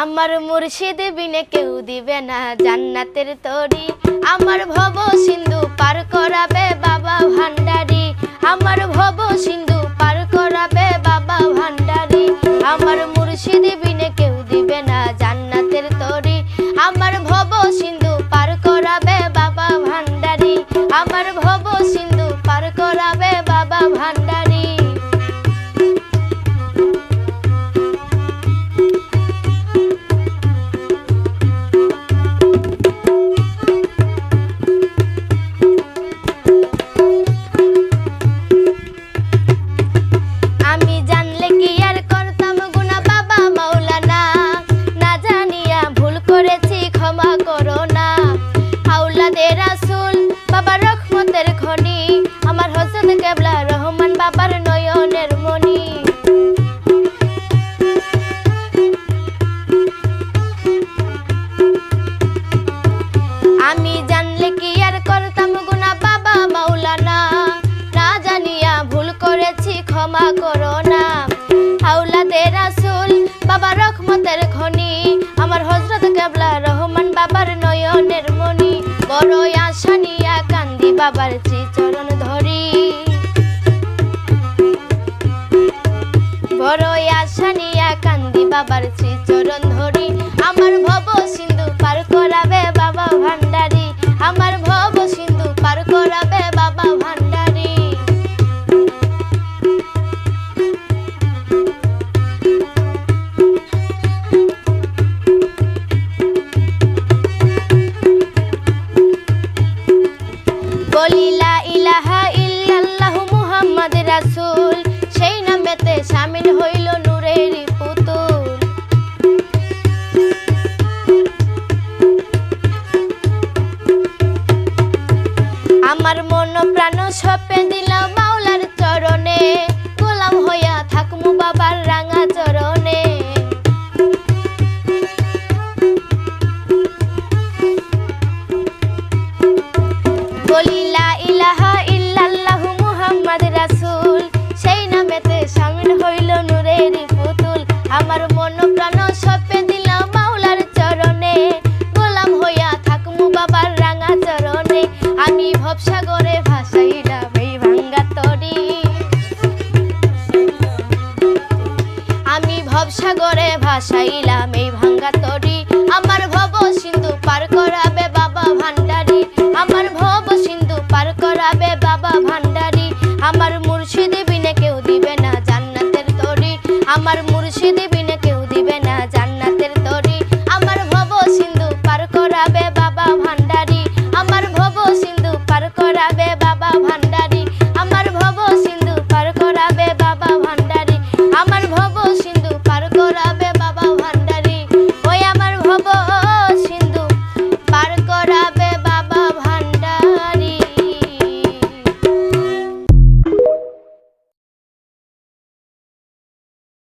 আমার মুর্শিদ বিনে কেউ দিবে না জান্নাতের তরি, আমার ভব সিন্ধু পার করাবে বাবা ভান্ডারি, আমার ভব সিন্ধু পার করাবে বাবা ভান্ডারি। আমার মুর্শিদ বিনে কেউ দিবে না জান্নাতের তরি, আমার ভব সিন্ধু পার করাবে বাবা ভান্ডারি, আমার ভব সিন্ধু পার করাবে বাবা ভান্ডারি। আমার হযরত কেবলা রহমান বাবার নয়নের মনি। আমি জানলে কি আর করতাম গুনাহ বাবা মাওলানা, না জানিয়া ভুল করেছি ক্ষমা করো না। আওলাদে রাসূল বাবা রহমতের খনি, আমার হযরত কেবলা রহমান বাবার নয়নের মনি। বড় আশা নিয়া কান্দি বাবার শ্রীচরণ ধরি, বড় আশা নিয়া কান্দি বাবার শ্রীচরণ ধরি। আমার ভব সিন্ধু পার করাবে বাবা ভান্ডারি, আমার ভব সিন্ধু পার করাবে বাবা ভান্ডারি। বলি লা ইলাহা ইল্লাল্লাহু মুহাম্মদ রাসূল, সেই নামেতে শামিল হইল নূরের পুতুল। আমার মন প্রাণ সঁপে দিলাম মাওলার চরণে, গোলাম হইয়া থাকমু বাবার রাঙা চরণে। বলি লা ইলাহা ইল্লাল্লাহু মুহাম্মদ রাসূল, সেই নামেতে শামিল হইল নূরের পুতুল। আমার মন প্রাণ সঁপে দিলাম মাওলার চরণে, গোলাম হইয়া থাকমু বাবার রাঙা চরণে। আমি ভবসাগরে ভাসাইলাম এই ভাঙ্গা তরি, আমি ভবসাগরে ভাসাইলাম এই ভাঙ্গা তরি। আমার ভব সিন্ধু পার করাবে বাবা ভান্ডারি, আমার ভব সিন্ধু পার করাবে বাবা ভান্ডারি। আমার মুর্শিদ বিনে কেউ দিবে না জান্নাতের তরি, আমার মুর্শিদ বিনে কেউ দিবে না জান্নাতের তরি। আমার ভব সিন্ধু পার করাবে বাবা ভান্ডারি, আমার ভব সিন্ধু পার করাবে